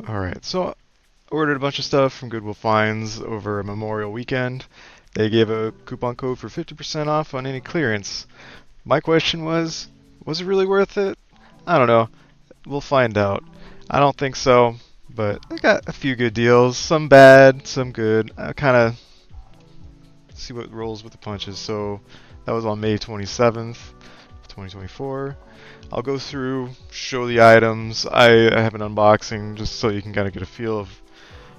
Alright, so I ordered a bunch of stuff from Goodwill Finds over a Memorial weekend. They gave a coupon code for 50% off on any clearance. My question was it really worth it? I don't know. We'll find out. I don't think so, but I got a few good deals. Some bad, some good. I kind of see what rolls with the punches. So that was on May 27th, 2024. I'll go through, show the items. I have an unboxing just so you can kind of get a feel of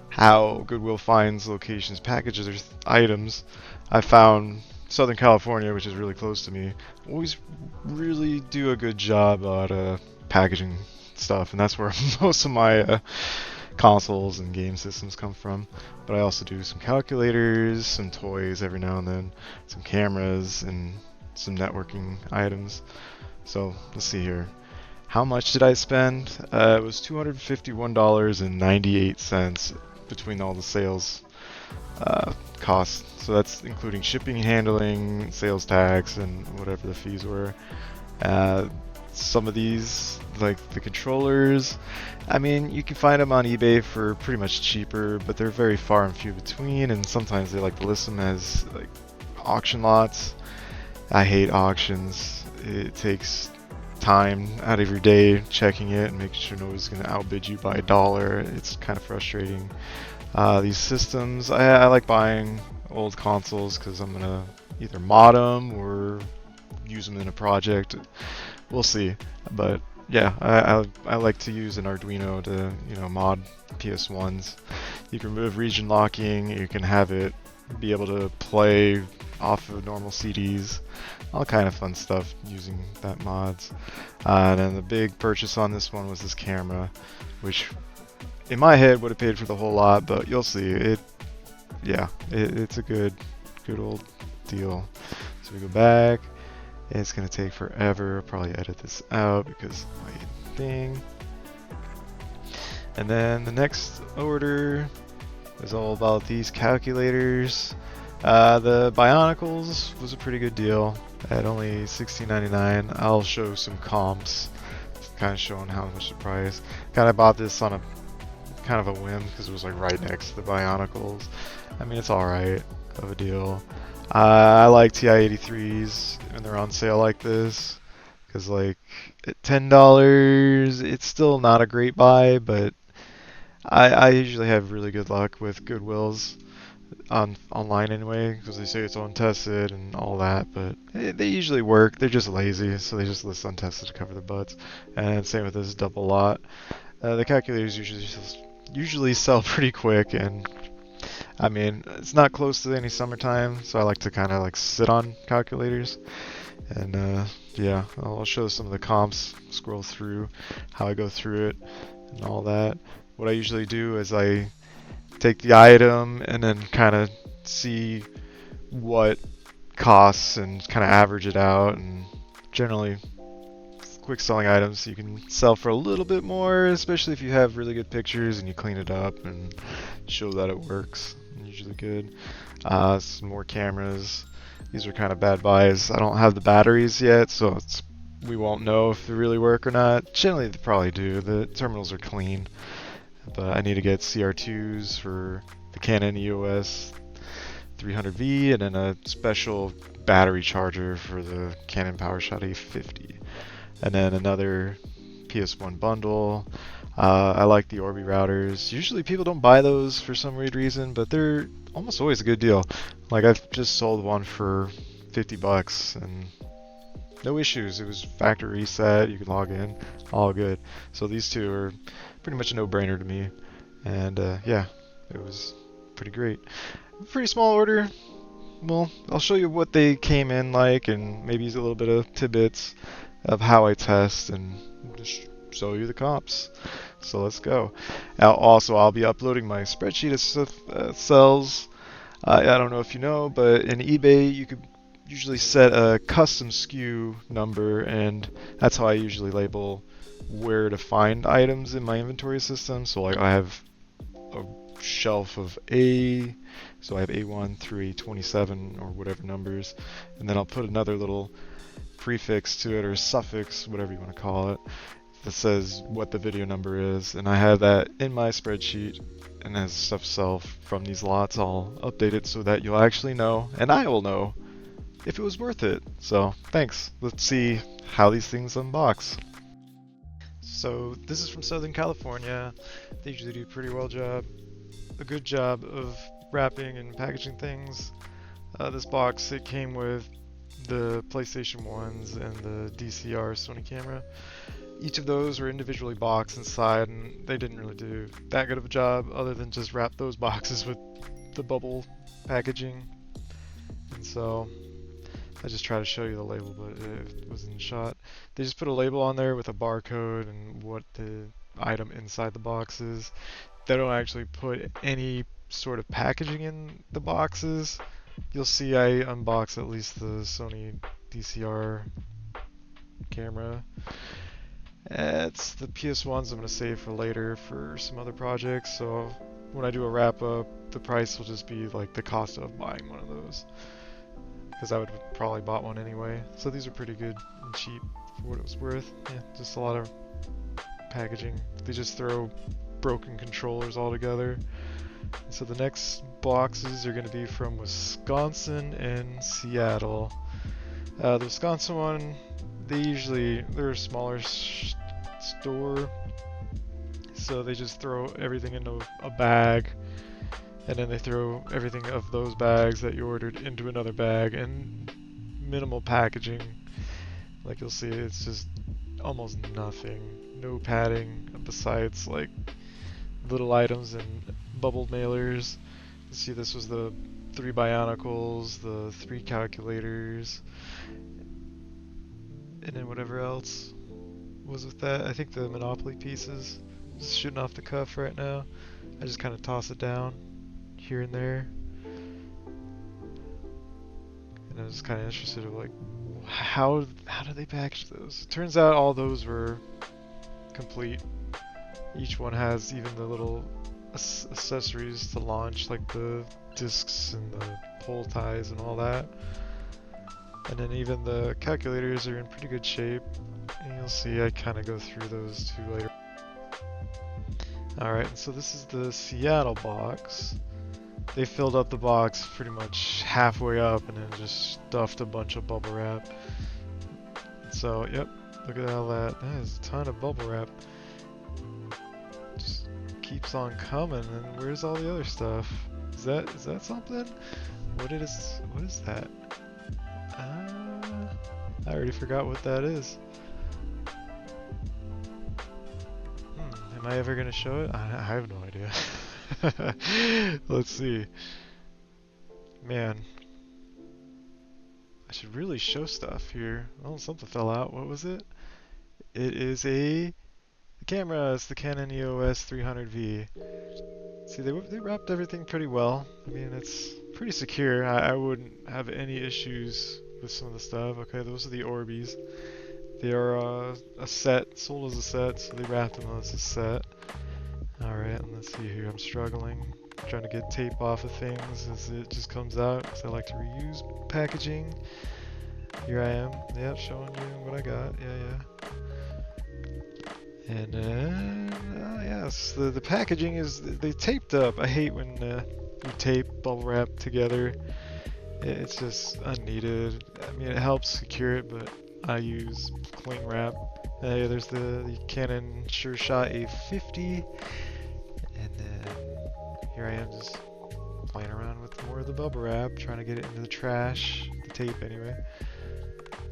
how Goodwill finds locations, packages, or items. I found Southern California, which is really close to me, always really do a good job at packaging stuff, and that's where most of my consoles and game systems come from. But I also do some calculators, some toys every now and then, some cameras, and some networking items. So let's see here. How much did I spend? It was $251.98 between all the sales costs. So that's including shipping, handling, sales tax, and whatever the fees were. Uh, some of these, like the controllers, I mean, you can find them on eBay for pretty much cheaper, but they're very far and few between, and sometimes they like to list them as like auction lots. I hate auctions. It takes time out of your day checking it and making sure nobody's going to outbid you by a dollar. It's kind of frustrating. These systems, I like buying old consoles because I'm going to either mod them or use them in a project. We'll see. But yeah, I like to use an Arduino to mod PS1s. You can remove region locking. You can have it be able to play off of normal CDs, all kind of fun stuff using that mods. And then the big purchase on this one was this camera, which in my head would have paid for the whole lot, but you'll see. It's a good old deal. So we go back. It's gonna take forever. I'll probably edit this out because my thing. And then the next order is all about these calculators. The Bionicles was a pretty good deal at only $16.99. I'll show some comps, kind of showing how much the price. Kind of bought this on a kind of a whim because it was like right next to the Bionicles. I mean, it's alright of a deal. I like TI-83s when they're on sale like this because like at $10, it's still not a great buy, but I usually have really good luck with Goodwills online anyway because they say it's untested and all that, but they usually work. They're just lazy, so they just list untested to cover their butts. And same with this double lot. The calculators usually sell pretty quick, and I mean it's not close to any summertime, so I like to kind of like sit on calculators. And yeah, I'll show some of the comps, scroll through how I go through it and all that. What I usually do is I take the item and then kind of see what costs and kind of average it out. And generally, quick selling items you can sell for a little bit more, especially if you have really good pictures and you clean it up and show that it works. Usually good. Some more cameras. These are kind of bad buys. I don't have the batteries yet, so we won't know if they really work or not. Generally, they probably do. The terminals are clean. But I need to get CR2s for the Canon EOS 300V and then a special battery charger for the Canon PowerShot A50. And then another PS1 bundle. I like the Orbi routers. Usually people don't buy those for some weird reason, but they're almost always a good deal. Like I've just sold one for $50 and no issues. It was factory reset. You could log in, all good. So these two are pretty much a no-brainer to me. And yeah, it was pretty great. Pretty small order. Well, I'll show you what they came in like, and maybe a little bit of tidbits of how I test, and just show you the comps. So let's go. Also, I'll be uploading my spreadsheet of stuff sells. I don't know if you know, but in eBay you could usually set a custom SKU number, and that's how I usually label where to find items in my inventory system. So like I have a shelf of A, so I have A1 through A27 or whatever numbers, and then I'll put another little prefix to it or suffix, whatever you want to call it, that says what the video number is, and I have that in my spreadsheet, and as stuff sell from these lots, I'll update it so that you'll actually know, and I will know, if it was worth it. So thanks. Let's see how these things unbox. So this is from Southern California. They usually do a good job of wrapping and packaging things. This box, it came with the PlayStation 1s and the DCR Sony camera. Each of those were individually boxed inside, and they didn't really do that good of a job other than just wrap those boxes with the bubble packaging. And so I just try to show you the label, but it wasn't shot. They just put a label on there with a barcode and what the item inside the box is. They don't actually put any sort of packaging in the boxes. You'll see I unbox at least the Sony DCR camera. It's the PS1s I'm going to save for later for some other projects, so when I do a wrap up, the price will just be like the cost of buying one of those, because I would probably bought one anyway. So these are pretty good and cheap for what it was worth. Yeah, just a lot of packaging. They just throw broken controllers all together. So the next boxes are going to be from Wisconsin and Seattle. The Wisconsin one, they're a smaller store, so they just throw everything into a bag, and then they throw everything of those bags that you ordered into another bag, and minimal packaging. Like you'll see, it's just almost nothing. No padding besides like little items and bubble mailers. You see, this was the 3 Bionicles, the 3 calculators, and then whatever else was with that. I think the Monopoly pieces. Just shooting off the cuff right now. I just kind of toss it down here and there. And I was kind of interested in like, how do they package those? It turns out all those were complete. Each one has even the little accessories to launch, like the discs and the pole ties and all that. And then even the calculators are in pretty good shape. And you'll see I kind of go through those too later. Alright, so this is the Seattle box. They filled up the box pretty much halfway up and then just stuffed a bunch of bubble wrap. So, yep, look at all that. That is a ton of bubble wrap. Just keeps on coming, and where's all the other stuff? Is that something? What is that? I already forgot what that is. Am I ever gonna show it? I have no idea. Let's see. Man, I should really show stuff here. Oh, something fell out. What was it? It is the camera. It's the Canon EOS 300V. See, they wrapped everything pretty well. I mean, it's pretty secure. I wouldn't have any issues with some of the stuff. Okay, those are the Orbeez. They are a set, sold as a set, so they wrapped them as a set. Alright, let's see here. I'm struggling, trying to get tape off of things as it just comes out, because I like to reuse packaging. Here I am, yep, showing you what I got, yeah. And then, yes, the packaging is, they taped up. I hate when you tape bubble wrap together. It's just unneeded. I mean, it helps secure it, but I use cling wrap. There's the Canon Sure Shot A50, and then here I am just playing around with more of the bubble wrap, trying to get it into the trash, the tape anyway.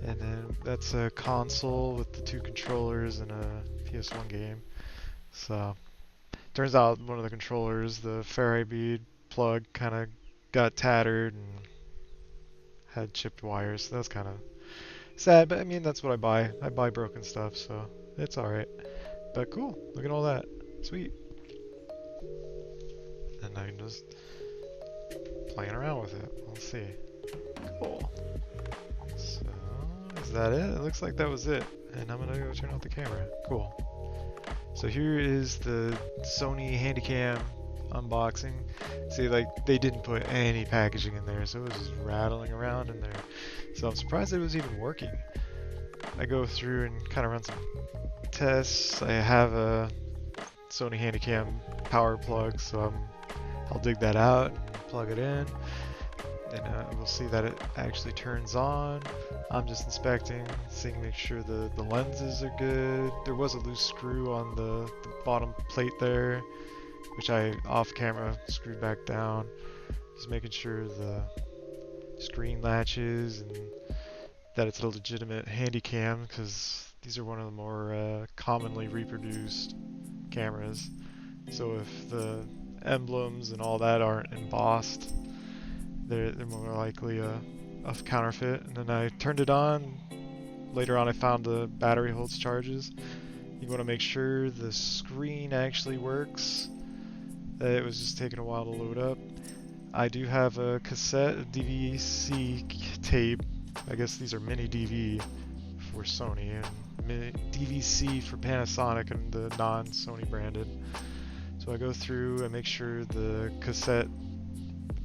And then that's a console with the 2 controllers and a PS1 game. So turns out one of the controllers, the Faraday bead plug, kind of got tattered and had chipped wires. So that's kind of sad, but I mean, that's what I buy. I buy broken stuff, so it's alright. But cool, look at all that. Sweet. And I'm just playing around with it. Let's see. Cool. So, is that it? It looks like that was it. And I'm gonna go turn off the camera. Cool. So here is the Sony Handycam unboxing. See, like, they didn't put any packaging in there, so it was just rattling around in there. So I'm surprised it was even working. I go through and kind of run some tests, I have a Sony Handycam power plug, so I'll dig that out and plug it in, and we'll see that it actually turns on. I'm just inspecting, make sure the lenses are good. There was a loose screw on the bottom plate there, which I off camera screwed back down. Just making sure the screen latches and that it's a legitimate Handycam, because these are one of the more commonly reproduced cameras. So if the emblems and all that aren't embossed, they're more likely a counterfeit. And then I turned it on. Later on I found the battery holds charges. You want to make sure the screen actually works. It was just taking a while to load up. I do have a cassette, a DVC tape. I guess these are mini DV for Sony, and mini DVC for Panasonic and the non-Sony branded. So I go through and make sure the cassette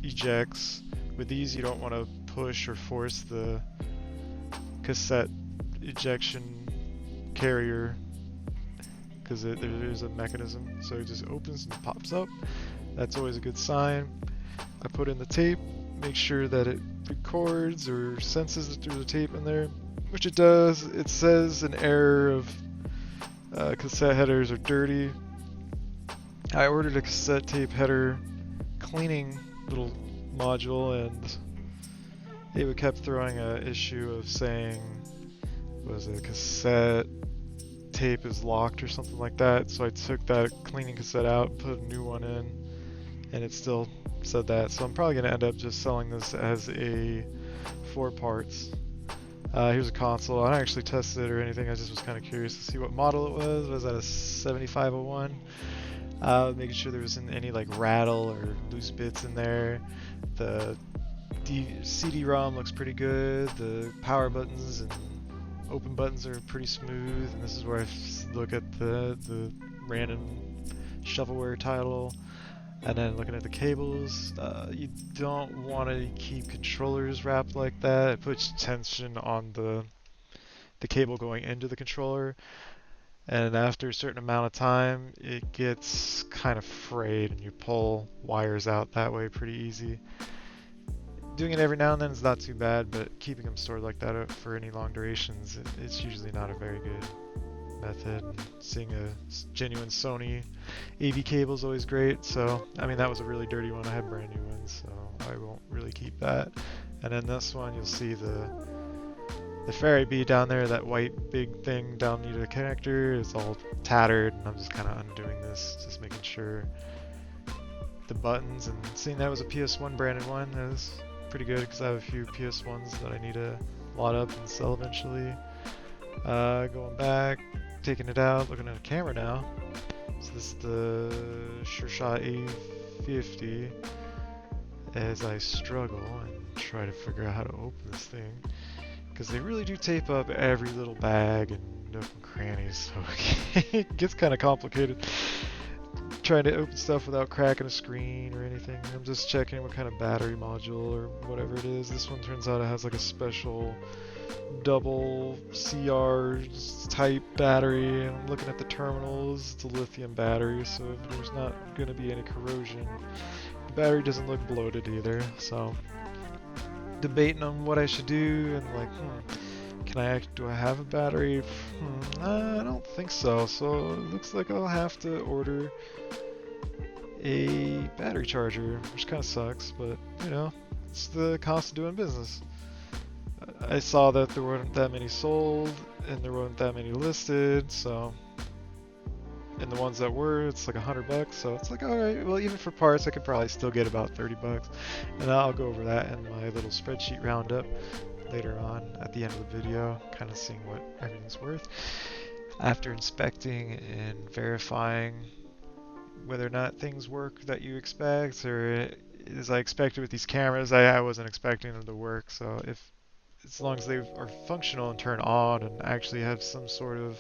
ejects. With these, you don't want to push or force the cassette ejection carrier, because there is a mechanism. So it just opens and pops up. That's always a good sign. I put in the tape, make sure that it records or senses that there's a tape in there, which it does. It says an error of cassette headers are dirty. I ordered a cassette tape header cleaning little module, and it kept throwing an issue of saying, was a cassette tape is locked or something like that. So I took that cleaning cassette out, put a new one in, and it still said that. So I'm probably going to end up just selling this as a 4 parts. Here's a console. I don't actually tested it or anything. I just was kind of curious to see what model it was. Was that a 7501? Making sure there wasn't any like rattle or loose bits in there. The CD-ROM looks pretty good. The power buttons and open buttons are pretty smooth. And this is where I look at the random shovelware title. And then looking at the cables, you don't want to keep controllers wrapped like that. It puts tension on the cable going into the controller. And after a certain amount of time, it gets kind of frayed and you pull wires out that way pretty easy. Doing it every now and then is not too bad, but keeping them stored like that for any long durations, it's usually not a very good method. Seeing a genuine Sony AV cable is always great. So, I mean, that was a really dirty one. I have brand new ones, so I won't really keep that. And then this one, you'll see the ferry bee down there, that white big thing down near the connector is all tattered, and I'm just kind of undoing this, just making sure the buttons, and seeing that was a PS1 branded one, that was pretty good because I have a few PS1s that I need to lot up and sell eventually. Going back, taking it out, looking at a camera now. So this is the SureShot A50 as I struggle and try to figure out how to open this thing, because they really do tape up every little bag and nook and crannies, so it gets kind of complicated trying to open stuff without cracking a screen or anything. I'm just checking what kind of battery module or whatever it is. This one turns out it has like a special double CR type battery, and I'm looking at the terminals. It's a lithium battery, so there's not going to be any corrosion. The battery doesn't look bloated either, so debating on what I should do, and like, do I have a battery? I don't think so. So it looks like I'll have to order a battery charger, which kind of sucks, but you know, it's the cost of doing business. I saw that there weren't that many sold, and there weren't that many listed, so, and the ones that were, it's like $100, so it's like, alright, well, even for parts, I could probably still get about $30, and I'll go over that in my little spreadsheet roundup later on at the end of the video, kind of seeing what everything's worth. After inspecting and verifying whether or not things work that you expect, or as I expected with these cameras, I wasn't expecting them to work, so as long as they are functional and turn on and actually have some sort of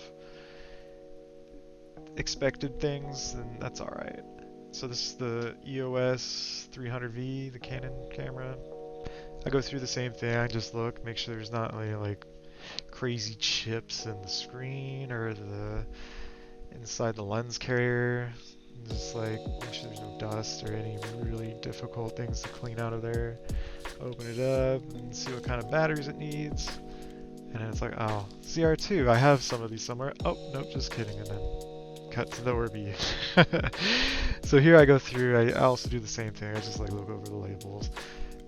expected things, then that's alright. So this is the EOS 300V, the Canon camera. I go through the same thing. I just look, make sure there's not any like crazy chips in the screen or the inside the lens carrier. Just like make sure there's no dust or any really difficult things to clean out of there. Open it up and see what kind of batteries it needs. And then it's like, oh, CR2, I have some of these somewhere. Oh, nope, just kidding. And then cut to the Orbi. So here I go through, I also do the same thing. I just like look over the labels.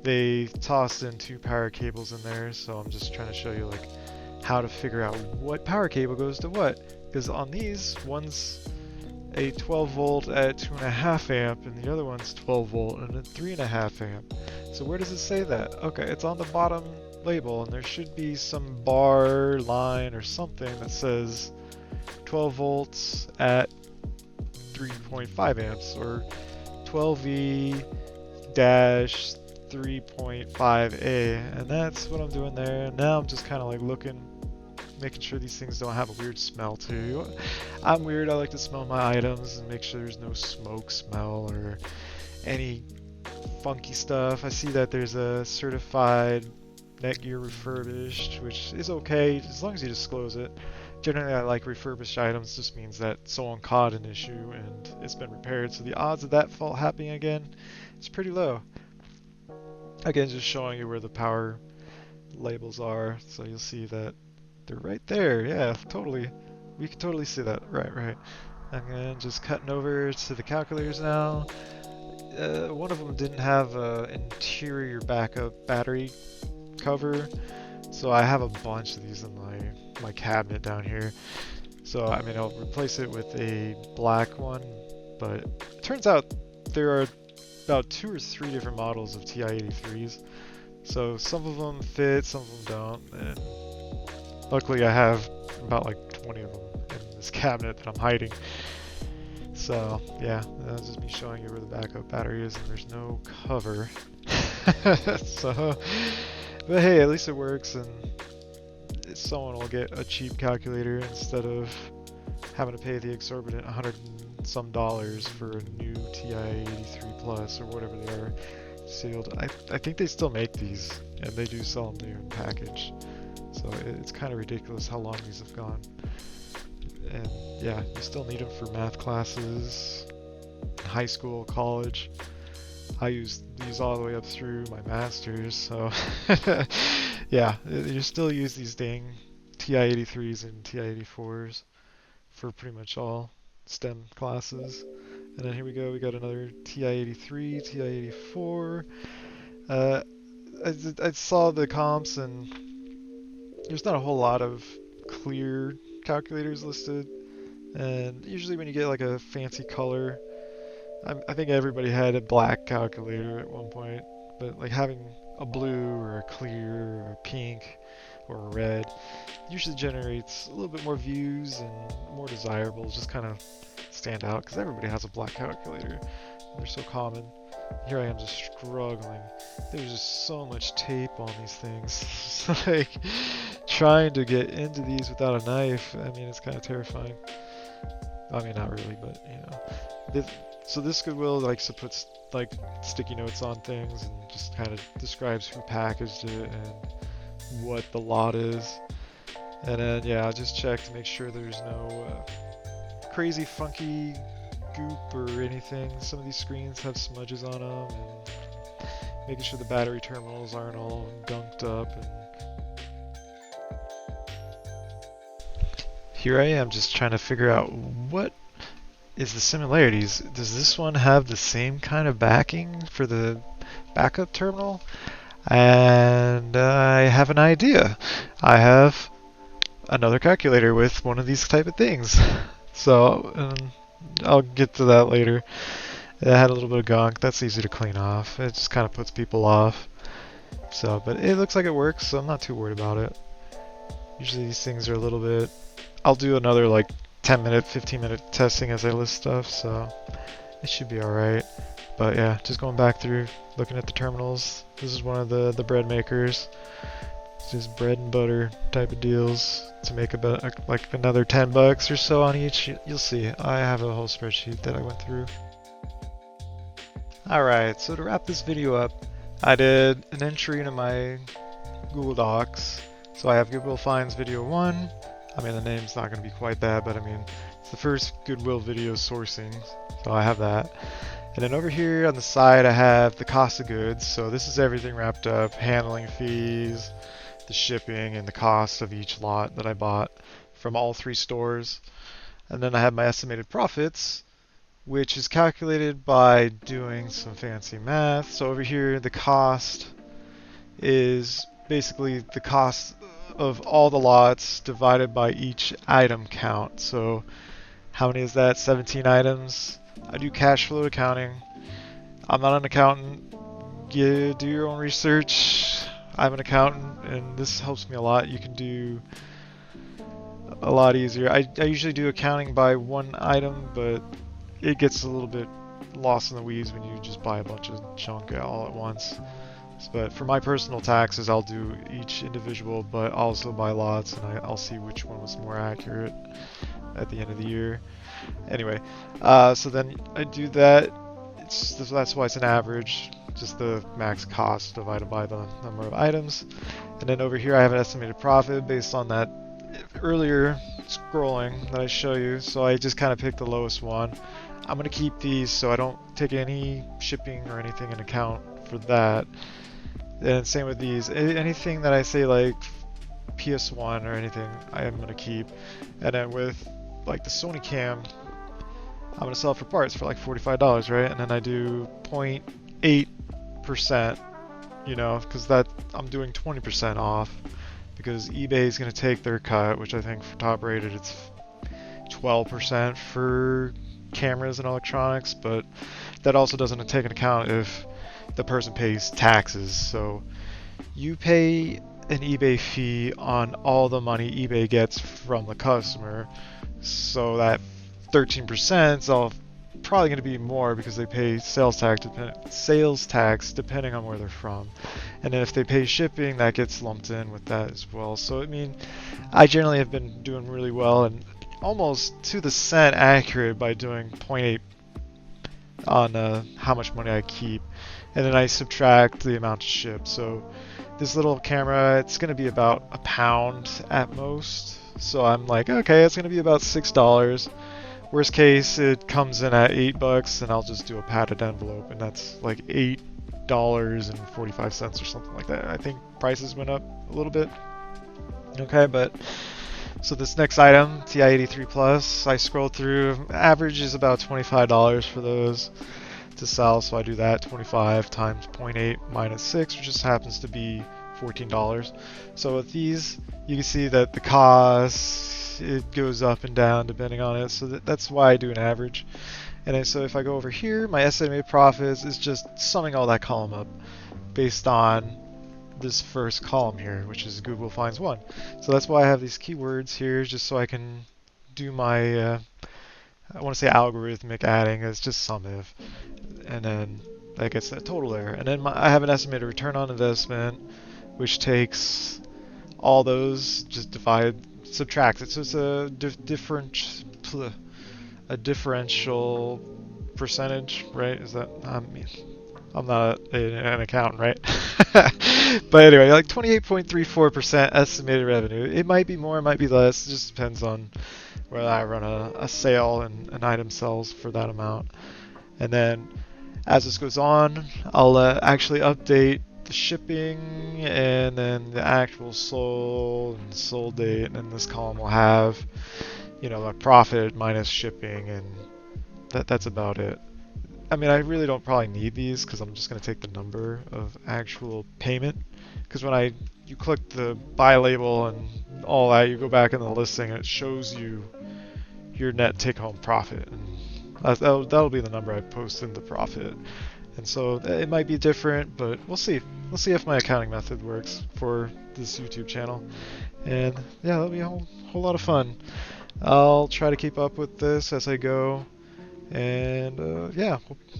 They tossed in 2 power cables in there, so I'm just trying to show you like how to figure out what power cable goes to what. Because on these, one's a 12 volt at 2.5 amp and the other one's 12 volt and a 3.5 amp. So where does it say that? Okay, it's on the bottom label and there should be some bar line or something that says 12 volts at 3.5 amps or 12V dash 3.5A, and that's what I'm doing there. And now I'm just kind of like looking, making sure these things don't have a weird smell too. I'm weird, I like to smell my items and make sure there's no smoke smell or any funky stuff. I see that there's a certified Netgear refurbished, which is okay as long as you disclose it. Generally I like refurbished items, just means that someone caught an issue and it's been repaired, so the odds of that fault happening again is pretty low. Again, just showing you where the power labels are, so you'll see that they're right there. Yeah, totally. We can totally see that. Right. And then just cutting over to the calculators now. One of them didn't have an interior backup battery cover, so I have a bunch of these in my cabinet down here. So I mean, I'll replace it with a black one, but it turns out there are about 2 or 3 different models of TI-83s. So some of them fit, some of them don't, and luckily I have about like 20 of them in this cabinet that I'm hiding. So yeah, that's just me showing you where the backup battery is, and there's no cover. So, but hey, at least it works, and someone will get a cheap calculator instead of having to pay the exorbitant $100 and some for a new TI-83 Plus or whatever they are sealed. I think they still make these, and they do sell them there in package. So it's kind of ridiculous how long these have gone. And yeah, you still need them for math classes, high school, college. I use these all the way up through my master's, so yeah, you still use these dang TI-83s and TI-84s for pretty much all STEM classes. And then here we go, we got another TI-83, TI-84. I saw the comps, and there's not a whole lot of clear calculators listed, and usually when you get like a fancy color, I think everybody had a black calculator at one point, but like having a blue or a clear or a pink or a red usually generates a little bit more views and more desirables, just kind of stand out because everybody has a black calculator and they're so common. Here I am just struggling. There's just so much tape on these things. Like trying to get into these without a knife, I mean, it's kind of terrifying. I mean, not really, but you know. So this Goodwill likes to put like sticky notes on things and just kind of describes who packaged it and what the lot is. And then yeah, I'll just check to make sure there's no crazy funky goop or anything. Some of these screens have smudges on them, and making sure the battery terminals aren't all gunked up. And here I am just trying to figure out what is the similarities. Does this one have the same kind of backing for the backup terminal? And I have an idea. I have another calculator with one of these type of things. So I'll get to that later. It had a little bit of gunk. That's easy to clean off. It just kind of puts people off. So, but it looks like it works, so I'm not too worried about it. Usually these things are a little bit... I'll do another like 10-minute, 15-minute testing as I list stuff, so it should be alright. But yeah, just going back through, looking at the terminals. This is one of the bread makers. It's just bread and butter type of deals to make about like another $10 or so on each. You'll see. I have a whole spreadsheet that I went through. Alright, so to wrap this video up, I did an entry into my Google Docs So I have Goodwill Finds video 1. I mean, the name's not going to be quite that, but I mean, it's the first Goodwill video sourcing, so I have that. And then over here on the side I have the cost of goods, so this is everything wrapped up, handling fees, the shipping, and the cost of each lot that I bought from all 3 stores. And then I have my estimated profits, which is calculated by doing some fancy math. So over here the cost is basically the cost of all the lots divided by each item count. So how many is that? 17 items. I do cash flow accounting. I'm not an accountant. Do your own research. I'm an accountant and this helps me a lot. You can do a lot easier. I usually do accounting by one item, but it gets a little bit lost in the weeds when you just buy a bunch of junk all at once. But for my personal taxes, I'll do each individual, but also by lots, and I'll see which one was more accurate at the end of the year. Anyway, so then I do that. That's why it's an average, just the max cost divided by the number of items. And then over here I have an estimated profit based on that earlier scrolling that I show you. So I just kind of picked the lowest one. I'm going to keep these so I don't take any shipping or anything in account for that. And same with these. Anything that I say like PS1 or anything, I am going to keep. And then with like the Sony Cam, I'm going to sell it for parts for like $45, right? And then I do 0.8%, you know, because that I'm doing 20% off because eBay is going to take their cut, which I think for top rated it's 12% for cameras and electronics, but that also doesn't take into account if the person pays taxes. So you pay an eBay fee on all the money eBay gets from the customer, so that 13% is all probably going to be more because they pay sales tax depending on where they're from, and then if they pay shipping, that gets lumped in with that as well. So I mean, I generally have been doing really well and almost to the cent accurate by doing 0.8 on how much money I keep, and then I subtract the amount to ship. So this little camera, it's going to be about £1 at most. So I'm like, okay, it's going to be about $6. Worst case, it comes in at $8, and I'll just do a padded envelope, and that's like $8.45 or something like that. I think prices went up a little bit. Okay, but so this next item, TI-83 Plus, I scroll through. Average is about $25 for those to sell, so I do that. 25 times 0.8 minus 6, which just happens to be $14. So with these, you can see that the cost, it goes up and down depending on it, so that's why I do an average. And then, so if I go over here, my estimated profits is just summing all that column up based on this first column here, which is Goodwill Finds 1. So that's why I have these keywords here, just so I can do my, I want to say algorithmic adding. It's just sum if, and then that gets that total there. And then I have an estimated return on investment, which takes all those, just subtracts it. So it's a differential percentage, right? Is that, I'm not an accountant, right? But anyway, like 28.34% estimated revenue. It might be more, it might be less. It just depends on whether I run a sale and an item sells for that amount. And then as this goes on, I'll actually update the shipping and then the actual sold and sold date. And then this column will have, you know, my profit minus shipping, and that's about it. I mean, I really don't probably need these because I'm just going to take the number of actual payment. Because when you click the buy label and all that, you go back in the listing and it shows you your net take-home profit, and that'll be the number I post in the profit. And so it might be different, but we'll see. We'll see if my accounting method works for this YouTube channel. And yeah, that'll be a whole lot of fun. I'll try to keep up with this as I go. And yeah,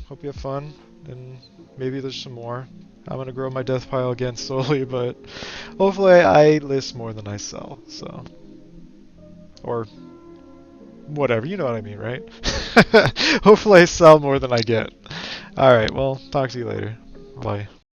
hope you have fun, and maybe there's some more. I'm going to grow my death pile again slowly, but hopefully I list more than I sell, so. Or whatever, you know what I mean, right? Hopefully I sell more than I get. Alright, well, talk to you later. Bye.